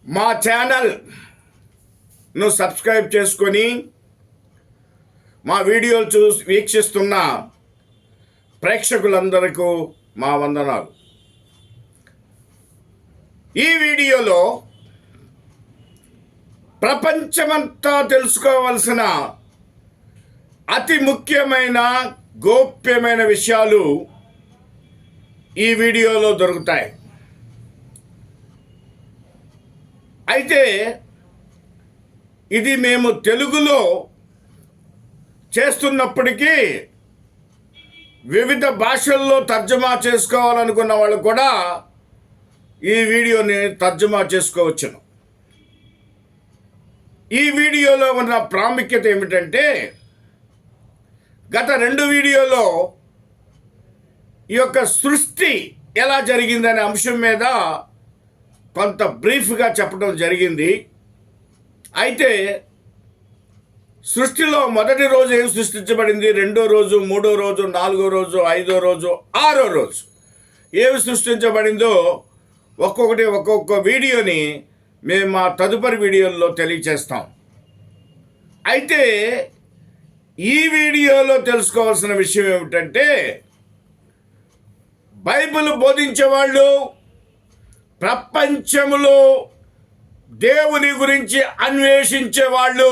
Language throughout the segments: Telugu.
మా ఛానల్ను సబ్స్క్రైబ్ చేసుకొని మా వీడియోలు వీక్షిస్తున్న ప్రేక్షకులందరికీ మా వందనాలు. ఈ వీడియోలో ప్రపంచమంతా తెలుసుకోవాల్సిన అతి ముఖ్యమైన గోప్యమైన విషయాలు ఈ వీడియోలో దొరుకుతాయి. అయితే ఇది మేము తెలుగులో చేస్తున్నప్పటికీ వివిధ భాషల్లో తర్జుమా చేసుకోవాలనుకున్న వాళ్ళు కూడా ఈ వీడియోని తర్జుమా చేసుకోవచ్చును. ఈ వీడియోలో ఉన్న ప్రాముఖ్యత ఏమిటంటే, గత 2 వీడియోలో ఈ యొక్క సృష్టి ఎలా జరిగిందనే అంశం మీద కొంత బ్రీఫ్గా చెప్పడం జరిగింది. అయితే సృష్టిలో మొదటి రోజు ఏం సృష్టించబడింది, 2వ రోజు, 3వ రోజు, 4వ రోజు, 5వ రోజు, 6వ రోజు ఏమి సృష్టించబడిందో ఒక్కొక్క వీడియోని మేము మా తదుపరి వీడియోల్లో తెలియచేస్తాం. అయితే ఈ వీడియోలో తెలుసుకోవాల్సిన విషయం ఏమిటంటే, బైబిల్ బోధించేవాళ్ళు ప్రపంచంలో దేవుని గురించి అన్వేషించే వాళ్ళు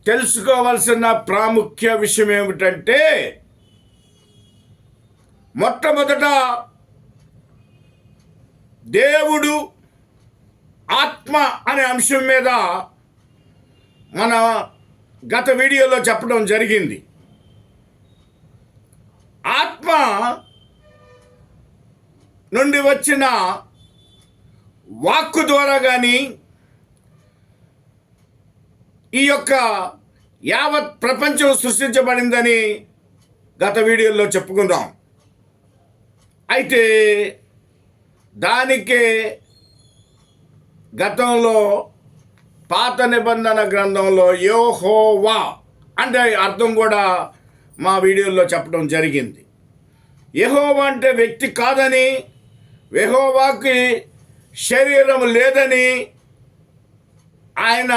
తెలుసుకోవాల్సిన ప్రాముఖ్య విషయం ఏమిటంటే, మొట్టమొదట దేవుడు ఆత్మ అనే అంశం మీద మన గత వీడియోలో చెప్పడం జరిగింది. ఆత్మ నుండి వచ్చిన వాక్కు ద్వారా కానీ ఈ యొక్క యావత్ ప్రపంచం సృష్టించబడిందని గత వీడియోలో చెప్పుకుందాం. అయితే దానికే గతంలో పాత నిబంధన గ్రంథంలో యెహోవా అంటే అర్థం కూడా మా వీడియోలో చెప్పడం జరిగింది. యెహోవా అంటే వ్యక్తి కాదని, యెహోవాకి శరీరం లేదని, ఆయన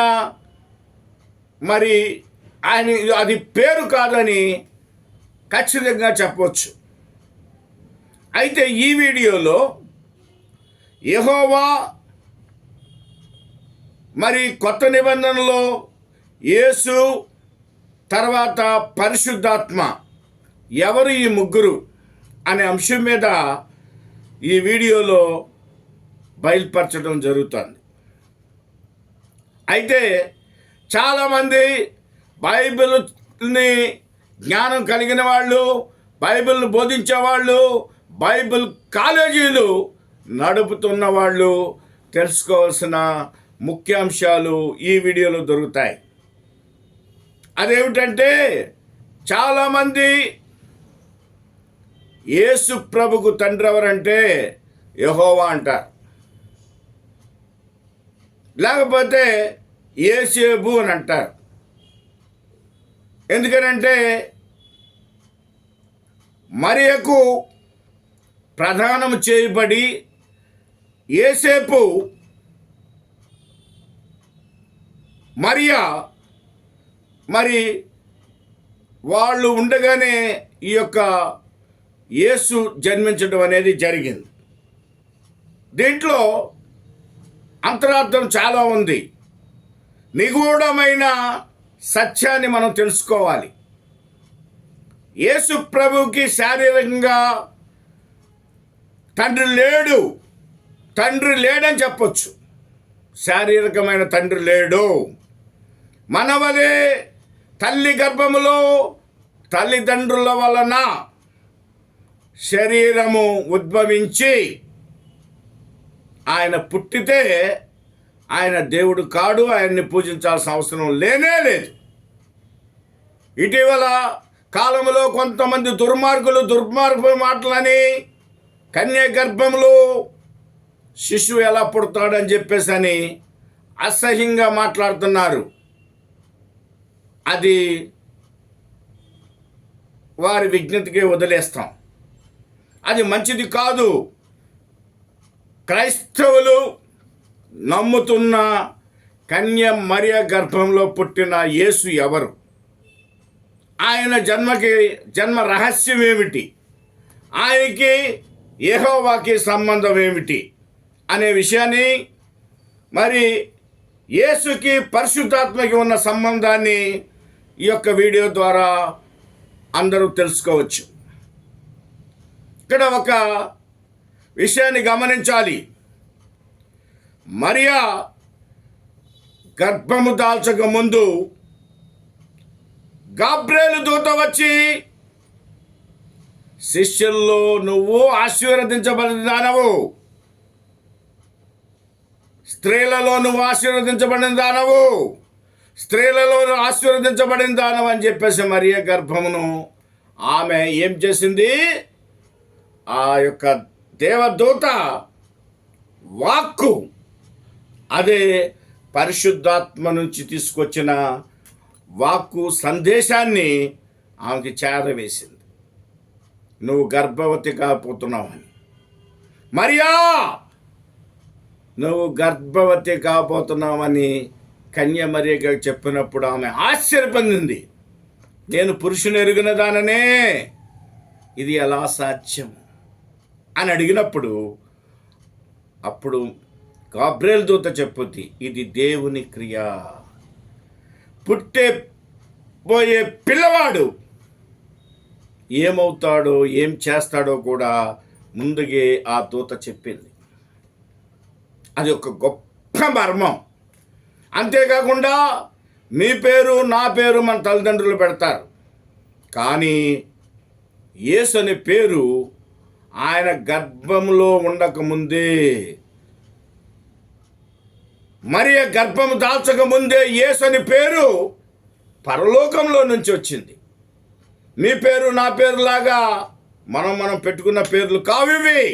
అది పేరు కాదని ఖచ్చితంగా చెప్పవచ్చు. అయితే ఈ వీడియోలో యెహోవా కొత్త నిబంధనలో యేసు తర్వాత పరిశుద్ధాత్మ ఎవరు ఈ ముగ్గురు అనే అంశం మీద ఈ వీడియోలో బయలుపరచడం జరుగుతుంది. అయితే చాలామంది బైబిల్ని జ్ఞానం కలిగిన వాళ్ళు, బైబిల్ని బోధించేవాళ్ళు, బైబిల్ కాలేజీలు నడుపుతున్న వాళ్ళు తెలుసుకోవాల్సిన ముఖ్యాంశాలు ఈ వీడియోలో దొరుకుతాయి. అదేమిటంటే, చాలామంది యేసు ప్రభుకు తండ్రి ఎవరంటే యెహోవా అంటారు, లేకపోతే యేసేబు అని అంటారు. ఎందుకనంటే మరియకు ప్రధానం చేయబడి యేసేపు మరియా వాళ్ళు ఉండగానే ఈ యొక్క యేసు జన్మించడం అనేది జరిగింది. దీంట్లో అంతరార్థం చాలా ఉంది. నిగూఢమైన సత్యాన్ని మనం తెలుసుకోవాలి. యేసు ప్రభువుకి శారీరకంగా తండ్రి లేడని చెప్పొచ్చు. శారీరకమైన తండ్రి లేడు. మనవలే తల్లి గర్భములో తల్లిదండ్రుల వలన శరీరము ఉద్భవించి ఆయన పుట్టితే ఆయన దేవుడు కాడు, ఆయన్ని పూజించాల్సిన అవసరం లేనే లేదు. ఇటీవల కాలంలో కొంతమంది దుర్మార్గపు మాటలని కన్య గర్భంలో శిశువు ఎలా పుడతాడని చెప్పేసి అసహ్యంగా మాట్లాడుతున్నారు. అది వారి విజ్ఞతకే వదిలేస్తాం. అది మంచిది కాదు. క్రైస్తవులు నమ్ముతున్న కన్య మరియ గర్భంలో పుట్టిన యేసు ఎవరు? ఆయన జన్మ రహస్యం ఏమిటి? ఆయనకి యెహోవాకి సంబంధం ఏమిటి అనే విషయాన్ని, మరి యేసుకి పరిశుద్ధాత్మకి ఉన్న సంబంధాన్ని ఈ యొక్క వీడియో ద్వారా అందరూ తెలుసుకోవచ్చు. ఇక్కడ ఒక విషయాన్ని గమనించాలి. మరియా గర్భము దాల్చక ముందు గాబ్రియేలు దూత వచ్చి, శిష్యుల్లో నువ్వు ఆశీర్వదించబడిన దానవు, స్త్రీలలో నువ్వు ఆశీర్వదించబడిన దానవు, స్త్రీలలో ఆశీర్వదించబడిన దానవు అని చెప్పేసి మరియ గర్భమును ఆమె ఏం చేసింది? ఆ యొక్క దేవదూత వాక్కు, అదే పరిశుద్ధాత్మ నుంచి తీసుకొచ్చిన వాక్కు సందేశాన్ని ఆమెకి చేరవేసింది. నువ్వు గర్భవతి కాబోతున్నావని. మరియా, నువ్వు గర్భవతి కాబోతున్నావని కన్య మరియగా చెప్పినప్పుడు ఆమె ఆశ్చర్యపొందింది. నేను పురుషుని ఎరిగిన దాననే, ఇది ఎలా సాధ్యం అని అడిగినప్పుడు అప్పుడు గాబ్రియేలు దూత చెప్పుద్ది, ఇది దేవుని క్రియ. పుట్టబోయే పిల్లవాడు ఏమవుతాడో ఏం చేస్తాడో కూడా ముందుగే ఆ దూత చెప్పింది. అది ఒక గొప్ప మర్మం. అంతేకాకుండా మీ పేరు నా పేరు మన తల్లిదండ్రులు పెడతారు, కానీ యేసు అనే పేరు ఆయన గర్భంలో ఉండకముందే, మరియ గర్భము దాల్చకముందే యేసు అనే పేరు పరలోకంలో నుంచి వచ్చింది. మీ పేరు నా పేరులాగా మనం పెట్టుకున్న పేర్లు కావివి.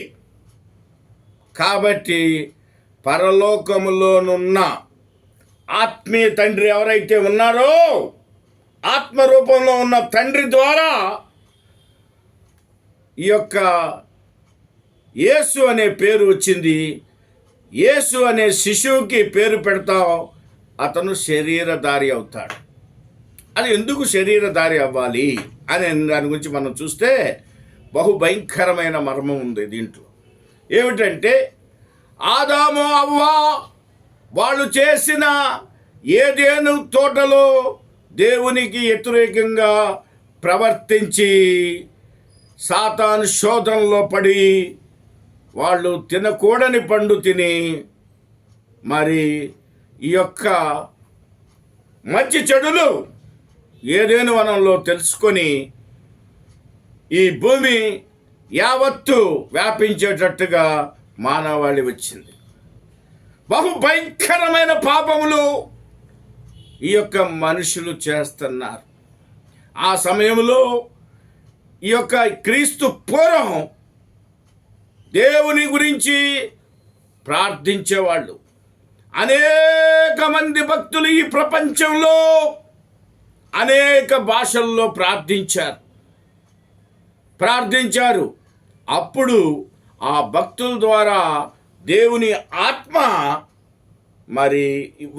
కాబట్టి పరలోకములోనున్న ఆత్మీయ తండ్రి ఎవరైతే ఉన్నారో, ఆత్మరూపంలో ఉన్న తండ్రి ద్వారా ఈ యొక్క యేసు అనే పేరు వచ్చింది. యేసు అనే శిశువుకి పేరు పెడతాం, అతను శరీరధారి అవుతాడు. అది ఎందుకు శరీరధారి అవ్వాలి అనే దాని గురించి మనం చూస్తే బహుభయంకరమైన మర్మం ఉంది దీంట్లో. ఏమిటంటే, ఆదాము అవ్వ వాళ్ళు చేసిన ఏదేను తోటలో దేవునికి వ్యతిరేకంగా ప్రవర్తించి సాతాను శోధనలో పడి వాళ్ళు తినకూడని పండు తిని, మరి ఈ యొక్క మంచి చెడులు ఏదేను వనంలో తెలుసుకొని ఈ భూమి యావత్తు వ్యాపించేటట్టుగా మానవాళి వచ్చింది. బహుభయంకరమైన పాపములు ఈ యొక్క మనుషులు చేస్తున్నారు. ఆ సమయంలో ఈ యొక్క క్రీస్తు పూర్వం దేవుని గురించి ప్రార్థించేవాళ్ళు అనేక మంది భక్తులు ఈ ప్రపంచంలో అనేక భాషల్లో ప్రార్థించారు. అప్పుడు ఆ భక్తుల ద్వారా దేవుని ఆత్మ మరి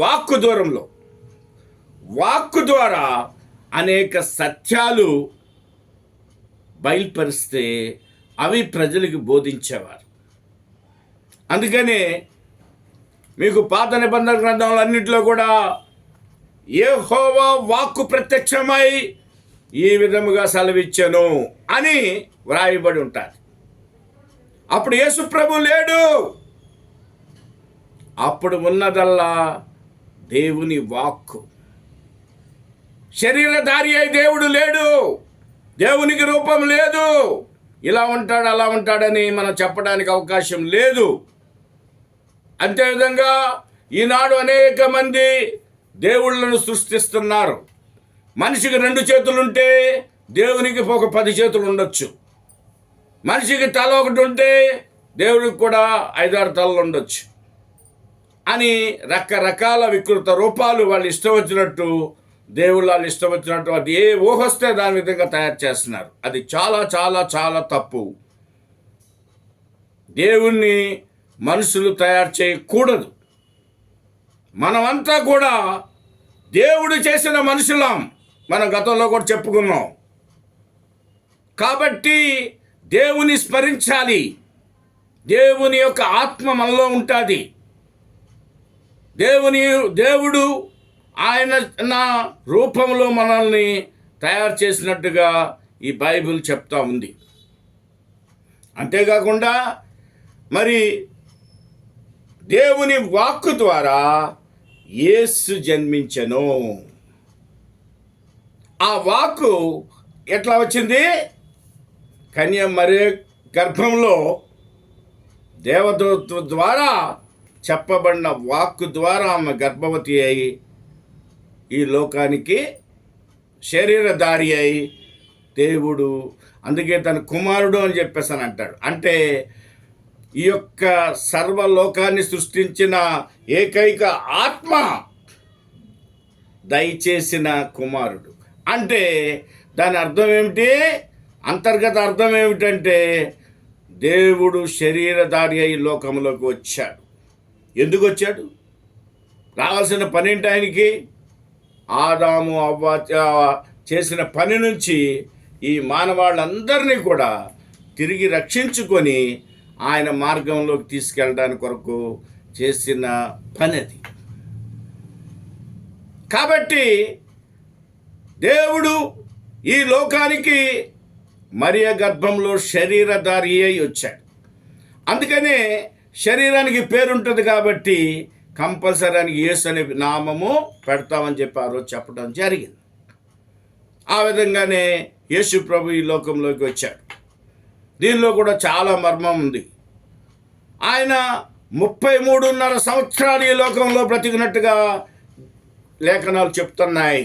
వాక్కు ద్వారా అనేక సత్యాలు బయలుపరిస్తే అవి ప్రజలకు బోధించేవారు. అందుకనే మీకు పాత నిబంధన గ్రంథాలన్నింటిలో కూడా యెహోవా వాక్కు ప్రత్యక్షమై ఈ విధముగా సెలవిచ్చెను అని వ్రాయబడి ఉంటారు. అప్పుడు యేసు ప్రభు లేడు, అప్పుడు ఉన్నదల్లా దేవుని వాక్కు. శరీరధారి అయి దేవుడు లేడు, దేవునికి రూపం లేదు, ఇలా ఉంటాడు అలా ఉంటాడని మనం చెప్పడానికి అవకాశం లేదు. అంతేవిధంగా ఈనాడు అనేక మంది దేవుళ్ళను సృష్టిస్తున్నారు. మనిషికి 2 చేతులుంటే దేవునికి ఒక 10 చేతులు ఉండొచ్చు. మనిషికి తల ఒకటి ఉంటే దేవుడికి కూడా 5-6 తలలు ఉండొచ్చు అని రకరకాల వికృత రూపాలు వాళ్ళు ఇష్టం వచ్చినట్టు, దేవుళ్ళు వాళ్ళు ఇష్టం వచ్చినట్టు, అది ఏ ఊహొస్తే దాని విధంగా తయారు చేస్తున్నారు. అది చాలా చాలా చాలా తప్పు. దేవుణ్ణి మనుషులు తయారు చేయకూడదు. మనమంతా కూడా దేవుడు చేసిన మనుషులం. మనం గతంలో కూడా చెప్పుకున్నాం. కాబట్టి దేవుని స్మరించాలి. దేవుని యొక్క ఆత్మ మనలో ఉంటుంది. దేవుడు ఆయన నా రూపంలో మనల్ని తయారు చేసినట్టుగా ఈ బైబిల్ చెప్తా ఉంది. అంతేకాకుండా మరి దేవుని వాక్కు ద్వారా యేసు జన్మించెను. ఆ వాక్కు ఎట్లా వచ్చింది? కన్యమరియే గర్భంలో దేవదూత ద్వారా చెప్పబడిన వాక్కు ద్వారా ఆమె గర్భవతి అయి ఈ లోకానికి శరీరధారి అయి దేవుడు అందుకే తన కుమారుడు అని చెప్పేసి అని అంటాడు. అంటే ఈ యొక్క సర్వలోకాన్ని సృష్టించిన ఏకైక ఆత్మ దయచేసిన కుమారుడు. అంటే దాని అర్థం ఏమిటి? అంతర్గత అర్థం ఏమిటంటే దేవుడు శరీరధారి అయి లోకంలోకి వచ్చాడు. ఎందుకు వచ్చాడు? రావాల్సిన పని ఏంటి ఆయనకి? ఆదాము అవ్వ చేసిన పని నుంచి ఈ మానవాళ్ళందరినీ కూడా తిరిగి రక్షించుకొని ఆయన మార్గంలోకి తీసుకెళ్ళడానికి కొరకు చేసిన పని అది. కాబట్టి దేవుడు ఈ లోకానికి మరియ గర్భంలో శరీరధారి అయి వచ్చాడు. అందుకనే శరీరానికి పేరుంటుంది కాబట్టి కంపల్సరీ యేసు అనే నామము పెడతామని చెప్పి ఆ రోజు చెప్పడం జరిగింది. ఆ విధంగానే యేసు ప్రభు ఈ లోకంలోకి వచ్చాడు. దీనిలో కూడా చాలా మర్మం ఉంది. ఆయన 33.5 సంవత్సరాలు ఈ లోకంలో బ్రతికినట్టుగా లేఖనాలు చెప్తున్నాయి.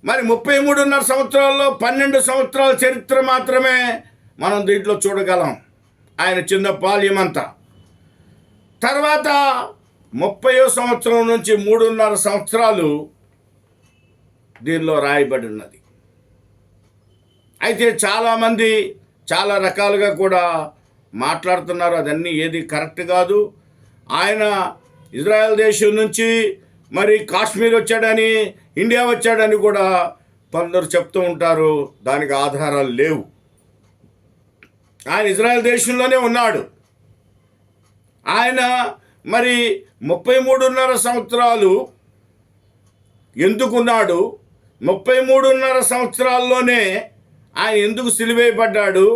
మరి 33.5 సంవత్సరాల్లో 12 సంవత్సరాల చరిత్ర మాత్రమే మనం దీంట్లో చూడగలం. ఆయన చిన్న బాల్యమంతా. తర్వాత 30వ సంవత్సరం నుంచి 3.5 సంవత్సరాలు దీనిలో రాయబడి ఉన్నది. అయితే చాలామంది చాలా రకాలుగా కూడా మాట్లాడుతున్నారు. అదన్నీ ఏది కరెక్ట్ కాదు. ఆయన ఇజ్రాయెల్ దేశం నుంచి మరి కాశ్మీర్ వచ్చాడని, ఇండియా వచ్చాడని కూడా కొందరు చెప్తూ ఉంటారు. దానికి ఆధారాలు లేవు. ఆయన ఇజ్రాయెల్ దేశంలోనే ఉన్నాడు. ఆయన మరి 33.5 సంవత్సరాలు ఎందుకున్నాడు? 33.5 సంవత్సరాల్లోనే ఆయన ఎందుకు సిలువేయబడ్డాడు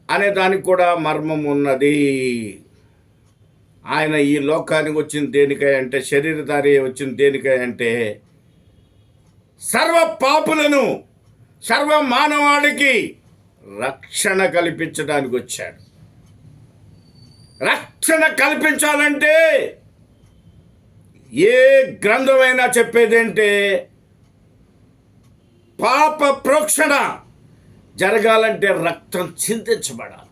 అనే దానికి కూడా మర్మం ఉన్నది. ఆయన ఈ లోకానికి వచ్చింది దేనికై అంటే, శరీరధారి వచ్చింది దేనికై అంటే, సర్వ పాపులను, సర్వ మానవాళికి రక్షణ కల్పించడానికి వచ్చాడు. రక్షణ కల్పించాలంటే ఏ గ్రంథమైనా చెప్పేదేంటే, పాప ప్రోక్షణ జరగాలంటే రక్తం చిందించబడాలి.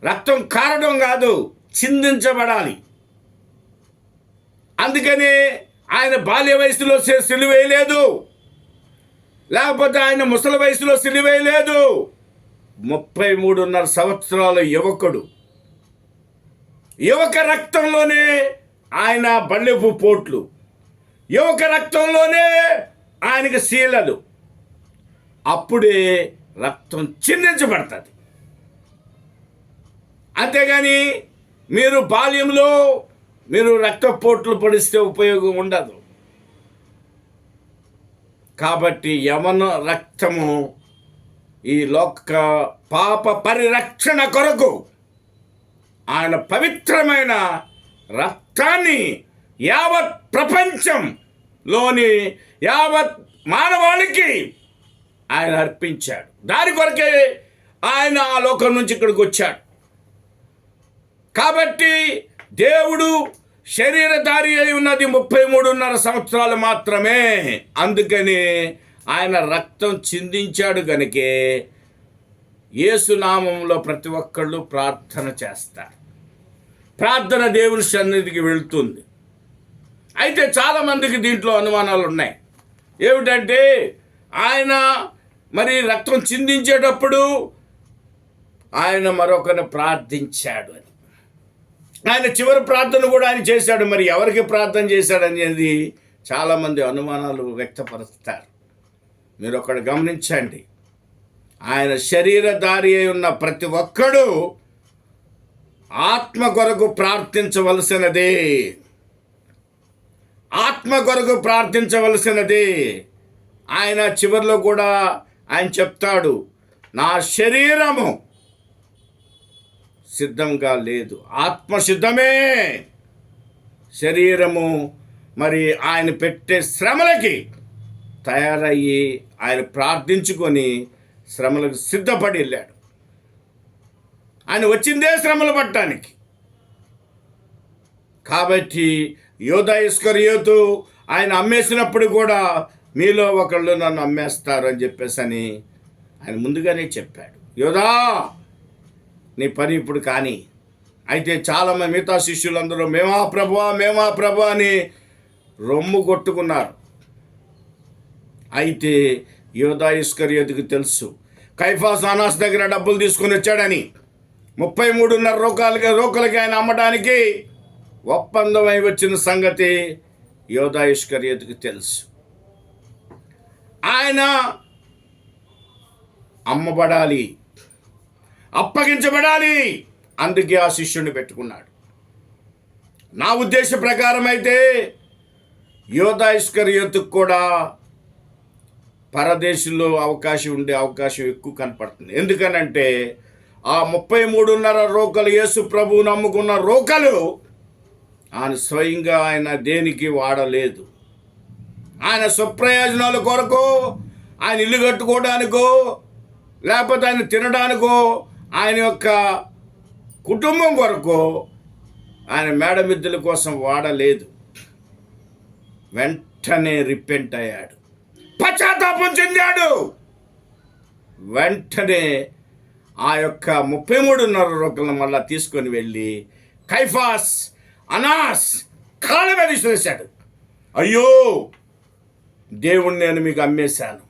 రక్తం కారడం కాదు, చిందించబడాలి. అందుకని ఆయన బాల్య వయసులో సిలువేయలేదు, లేకపోతే ఆయన ముసలి వయసులో సిలువేయలేదు. 33.5 సంవత్సరాల యువకుడు. యువక రక్తంలోనే ఆయన బల్లెపు పోట్లు, యువక రక్తంలోనే ఆయనకి శీలలు. అప్పుడే రక్తం చిందించబడుతుంది. అంతేగాని మీరు బాల్యంలో మీరు రక్తపోట్లు పొడిస్తే ఉపయోగం ఉండదు. కాబట్టి యవన రక్తము ఈ లోక పాప పరిరక్షణ కొరకు ఆయన పవిత్రమైన రక్తాన్ని యావత్ ప్రపంచంలోని యావత్ మానవాళికి ఆయన అర్పించాడు. దాని కొరకే ఆయన ఆ లోకం నుంచి ఇక్కడికి వచ్చాడు. కాబట్టి దేవుడు శరీరధారి అయి ఉన్నది 33.5 సంవత్సరాలు మాత్రమే. అందుకని ఆయన రక్తం చిందించాడు గనుకే యేసునామంలో ప్రతి ఒక్కళ్ళు ప్రార్థన చేస్తారు. ప్రార్థన దేవుని సన్నిధికి వెళ్తుంది. అయితే చాలామందికి దీంట్లో అనుమానాలు ఉన్నాయి. ఏమిటంటే, ఆయన మరి రక్తం చిందించేటప్పుడు ఆయన మరొకరిని ప్రార్థించాడు అని. ఆయన చివరి ప్రార్థన కూడా ఆయన చేశాడు. మరి ఎవరికి ప్రార్థన చేశాడు అనేది చాలామంది అనుమానాలు వ్యక్తపరుస్తారు. మీరు ఒకటి గమనించండి, ఆయన శరీరధారి అయి ఉన్న ప్రతి ఒక్కడు ఆత్మ కొరకు ప్రార్థించవలసినదే. ఆత్మ కొరకు ప్రార్థించవలసినదే. ఆయన చివరిలో కూడా ఆయన చెప్తాడు, నా శరీరము సిద్ధంగా లేదు, ఆత్మ సిద్ధమే. శరీరము మరి ఆయన పెట్టే శ్రమలకి తయారయ్యి ఆయన ప్రార్థించుకొని శ్రమలకు సిద్ధపడి వెళ్ళాడు. ఆయన వచ్చిందే శ్రమలు పట్టడానికి. కాబట్టి యోధా ఇస్కరియోతు ఆయన అమ్మేసినప్పుడు కూడా మీలో ఒకళ్ళు నన్ను అమ్మేస్తారు అని చెప్పేసి అని ఆయన ముందుగానే చెప్పాడు. యోధా, నీ పని ఇప్పుడు కానీ. అయితే చాలామంది మిగతా శిష్యులందరూ మేమా ప్రభువా అని రొమ్ము కొట్టుకున్నారు. అయితే యోధా ఇస్కరియోతుకి తెలుసు కైఫాస్ అనాస్ దగ్గర డబ్బులు తీసుకుని వచ్చాడని. 33.5 రూకలకి ఆయన అమ్మడానికి ఒప్పందమై వచ్చిన సంగతి యోధా ఇస్కరియోతుకి తెలుసు. ఆయన అమ్మబడాలి, అప్పగించబడాలి, అందుకే ఆ శిష్యుడిని పెట్టుకున్నాడు. నా ఉద్దేశ ప్రకారం అయితే యోధా ఇస్కరియోతుకు కూడా పరదేశంలో ఉండే అవకాశం ఎక్కువ కనపడుతుంది. ఎందుకనంటే ఆ 33.5 రూకలు యేసు ప్రభువు నమ్ముకున్న రూకలు ఆయన స్వయంగా ఆయన దేనికి వాడలేదు. ఆయన స్వప్రయోజనాల కొరకు, ఆయన ఇల్లు కట్టుకోవడానికో లేకపోతే ఆయన తినడానికో, ఆయన యొక్క కుటుంబం కొరకు, ఆయన మేడమిద్దెల కోసం వాడలేదు. వెంటనే రిపెంట్ అయ్యాడు, పశ్చాత్తాపం చెందాడు. వెంటనే ఆ యొక్క 33.5 రూకలను మళ్ళా తీసుకొని వెళ్ళి కైఫాస్ అనాస్ కాళ్ళ మీద విసిరేశాడు. అయ్యో దేవుణ్ణి నేను మీకు అమ్మేశాను,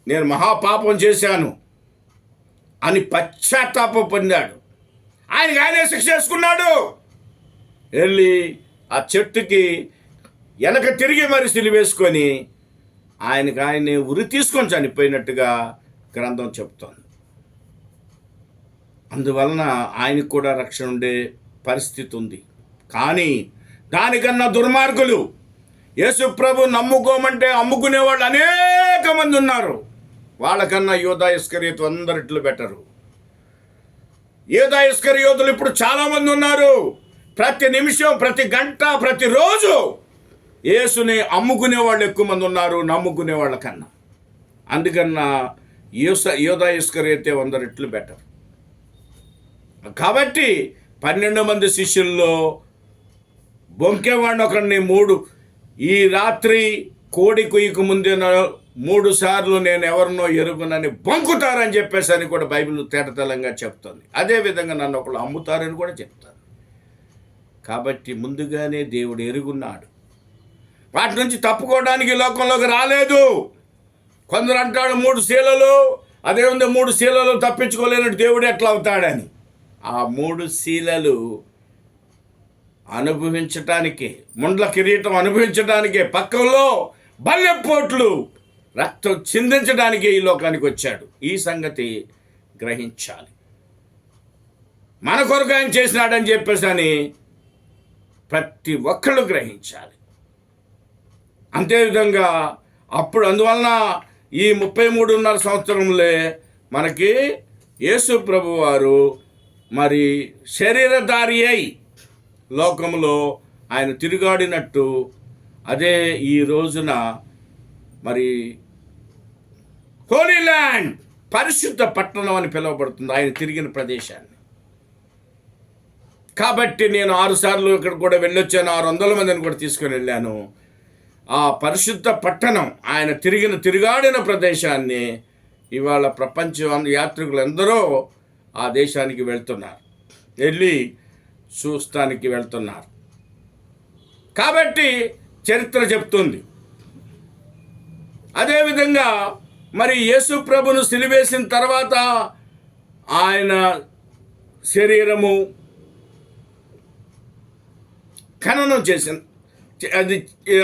నేను మహాపాపం చేశాను అని పశ్చాత్తాపం పొందాడు. ఆయనే శిక్ష చేసుకున్నాడు. వెళ్ళి ఆ చెట్టుకి వెనక తిరిగి మరి సిలువేసుకొని ఆయనే ఉరి తీసుకొని చనిపోయినట్టుగా గ్రంథం చెప్తోంది. అందువలన ఆయనకు కూడా రక్షణ ఉండే పరిస్థితి ఉంది. కానీ దానికన్నా దుర్మార్గులు యేసు ప్రభు నమ్ముకోమంటే అమ్ముకునేవాళ్ళు అనేక మంది ఉన్నారు. వాళ్ళకన్నా యోధా ఇస్కరియోతు అందరిట్లో బెటరు. యోధా ఇస్కరియోతులు ఇప్పుడు చాలామంది ఉన్నారు. ప్రతి నిమిషం, ప్రతి గంట, ప్రతిరోజు యేసుని అమ్ముకునే వాళ్ళు ఎక్కువ మంది ఉన్నారు నమ్ముకునే వాళ్ళ కన్నా. అందుకన్నా యోధా ఇస్కరియోతే 100 రెట్లు బెటర్. కాబట్టి 12 మంది శిష్యుల్లో బొంకేవాడిని ఒకరిని ఈ రాత్రి కోడి కుయ్యకు ముందే 3 సార్లు నేను ఎవరినో ఎరుగునని బొంకుతారని చెప్పేసి అని కూడా బైబిల్ తేటతెల్లంగా చెప్తుంది. అదేవిధంగా నన్ను ఒకళ్ళు అమ్ముతారని కూడా చెప్తారు. కాబట్టి ముందుగానే దేవుడు ఎరుగున్నాడు. వాటి నుంచి తప్పుకోవడానికి లోకంలోకి రాలేదు. కొందరు అంటాడు 3 శీలలు, అదే ఉంది 3 శీలలు తప్పించుకోలేనట్టు దేవుడు ఎట్లా అవుతాడని. ఆ 3 శీలలు అనుభవించటానికే, ముండ్ల కిరీటం అనుభవించడానికే, పక్కలో బల్లెపోట్లు రక్తం చిందించడానికే ఈ లోకానికి వచ్చాడు. ఈ సంగతి గ్రహించాలి. మన కొరకు ఆయన చేసినాడని చెప్పేసి అని ప్రతి ఒక్కళ్ళు గ్రహించాలి. అంతేవిధంగా అందువలన ఈ 33.5 సంవత్సరంలో మనకి యేసు ప్రభు వారు మరి శరీరధారి అయి లోకంలో ఆయన తిరుగాడినట్టు, అదే ఈ రోజున మరి హోలీ ల్యాండ్, పరిశుద్ధ పట్టణం అని పిలువబడుతుంది ఆయన తిరిగిన ప్రదేశాన్ని. కాబట్టి నేను 6 సార్లు ఇక్కడ కూడా వెళ్ళొచ్చాను, 600 మందిని కూడా తీసుకొని వెళ్ళాను. ఆ పరిశుద్ధ పట్టణం ఆయన తిరుగాడిన ప్రదేశాన్ని ఇవాళ ప్రపంచం యాత్రికులు ఎందరో ఆ దేశానికి వెళ్తున్నారు, వెళ్ళి చూస్తానికి వెళ్తున్నారు. కాబట్టి చరిత్ర చెప్తుంది. అదేవిధంగా మరి యేసు ప్రభును సిలువేసిన తర్వాత ఆయన శరీరము ఖననం చేసిన అది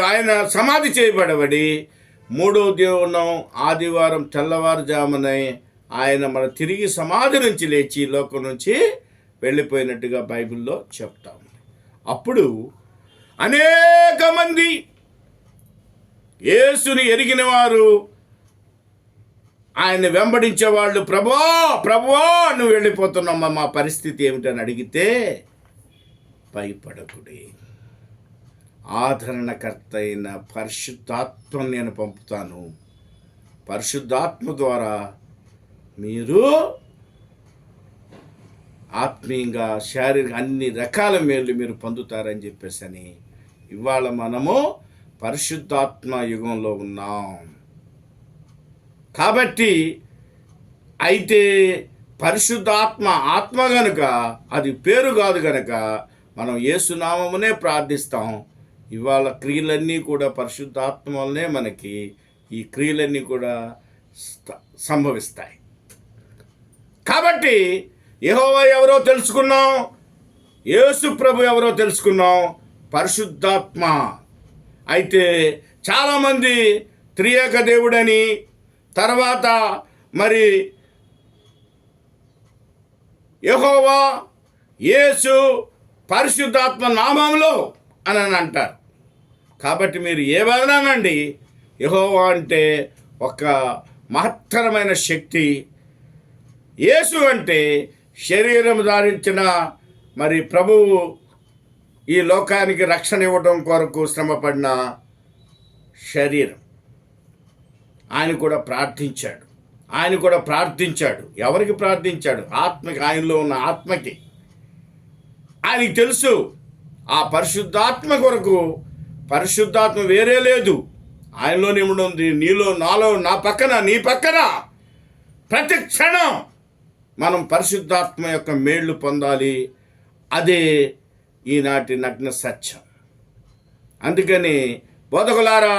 ఆయన సమాధి చేయబడబడి మూడవ దినం ఆదివారం తెల్లవారుజామునే ఆయన మన తిరిగి సమాధి నుంచి లేచి ఈ లోకం నుంచి వెళ్ళిపోయినట్టుగా బైబిల్లో చెప్తాము. అప్పుడు అనేక మంది యేసుని ఎరిగిన వారు ఆయన వెంబడించేవాళ్ళు, ప్రభువా ప్రభువా నువ్వు వెళ్ళిపోతున్నామ్మా, మా పరిస్థితి ఏమిటని అడిగితే, భయపడకుడి, ఆదరణకర్త అయిన పరిశుద్ధాత్మను నేను పంపుతాను, పరిశుద్ధాత్మ ద్వారా మీరు ఆత్మీయంగా శారీరక అన్ని రకాల మేలు మీరు పొందుతారని చెప్పేసి ఇవాళ మనము పరిశుద్ధాత్మ యుగంలో ఉన్నాం. కాబట్టి అయితే పరిశుద్ధాత్మ ఆత్మ గనుక అది పేరు కాదు గనుక మనం యేసునామమునే ప్రార్థిస్తాం. ఇవాళ క్రియలన్నీ కూడా పరిశుద్ధాత్మ వల్లనే మనకి ఈ క్రియలన్నీ కూడా సంభవిస్తాయి. కాబట్టి యెహోవా ఎవరో తెలుసుకున్నాం, యేసు ప్రభు ఎవరో తెలుసుకున్నాం, పరిశుద్ధాత్మ. అయితే చాలామంది త్రియేక దేవుడని, తర్వాత మరి యెహోవా, యేసు, పరిశుద్ధాత్మ నామంలో అని అంటారు. కాబట్టి మీరు ఏమన్నానండి, యెహోవా అంటే ఒక మహత్తరమైన శక్తి, యేసు అంటే శరీరం ధరించిన మరి ప్రభువు ఈ లోకానికి రక్షణ ఇవ్వడం కొరకు శ్రమపడిన శరీరం. ఆయన కూడా ప్రార్థించాడు. ఎవరికి ప్రార్థించాడు? ఆత్మకి, ఆయనలో ఉన్న ఆత్మకి. ఆయనకి తెలుసు ఆ పరిశుద్ధాత్మ కొరకు, పరిశుద్ధాత్మ వేరే లేదు, ఆయనలోనే ఉంది, నీలో, నాలో, నా పక్కన, నీ పక్కన. ప్రతి క్షణం మనం పరిశుద్ధాత్మ యొక్క మేళ్ళు పొందాలి. అదే ఈనాటి నగ్న సత్యం. అందుకని బోధకులారా,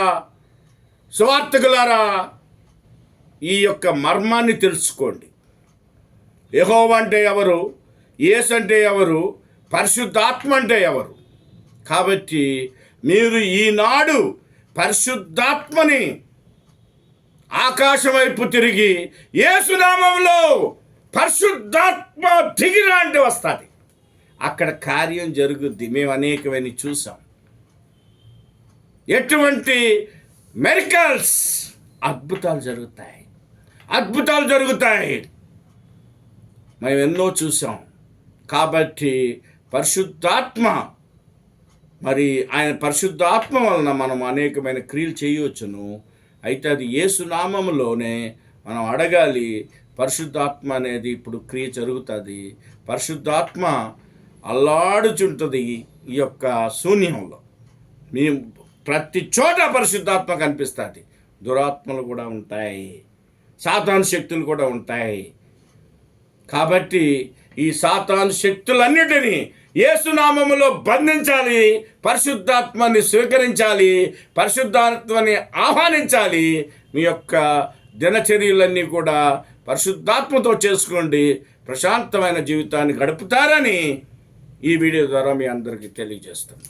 సువార్తకులారా, ఈ యొక్క మర్మాన్ని తెలుసుకోండి. యెహోవా అంటే ఎవరు, యేసు అంటే ఎవరు, పరిశుద్ధాత్మ అంటే ఎవరు. కాబట్టి మీరు ఈనాడు పరిశుద్ధాత్మని ఆకాశం వైపు తిరిగి యేసునామంలో పరిశుద్ధాత్మ దిగిరా అంటే వస్తుంది, అక్కడ కార్యం జరుగుద్ది. మేము అనేకమైన చూసాం. ఎటువంటి మెరికల్స్, అద్భుతాలు జరుగుతాయి. మేము ఎన్నో చూసాం. కాబట్టి పరిశుద్ధాత్మ, మరి ఆయన పరిశుద్ధాత్మ వలన మనం అనేకమైన క్రియలు చేయవచ్చును. అయితే అది యేసునామములోనే మనం అడగాలి. పరిశుద్ధాత్మ అనేది ఇప్పుడు క్రియ జరుగుతుంది. పరిశుద్ధాత్మ అల్లాడుచుంటుంది ఈ యొక్క శూన్యంలో. మేము ప్రతి చోట పరిశుద్ధాత్మ కనిపిస్తుంది. దురాత్మలు కూడా ఉంటాయి, సాతాను శక్తులు కూడా ఉంటాయి. కాబట్టి ఈ సాతాను శక్తులన్నిటినీ యేసునామములో బంధించాలి, పరిశుద్ధాత్మని స్వీకరించాలి, పరిశుద్ధాత్మని ఆహ్వానించాలి. మీ యొక్క దినచర్యలన్నీ కూడా పరిశుద్ధాత్మతో చేసుకోండి, ప్రశాంతమైన జీవితాన్ని గడుపుతారని ఈ వీడియో ద్వారా మీ అందరికీ తెలియజేస్తాను.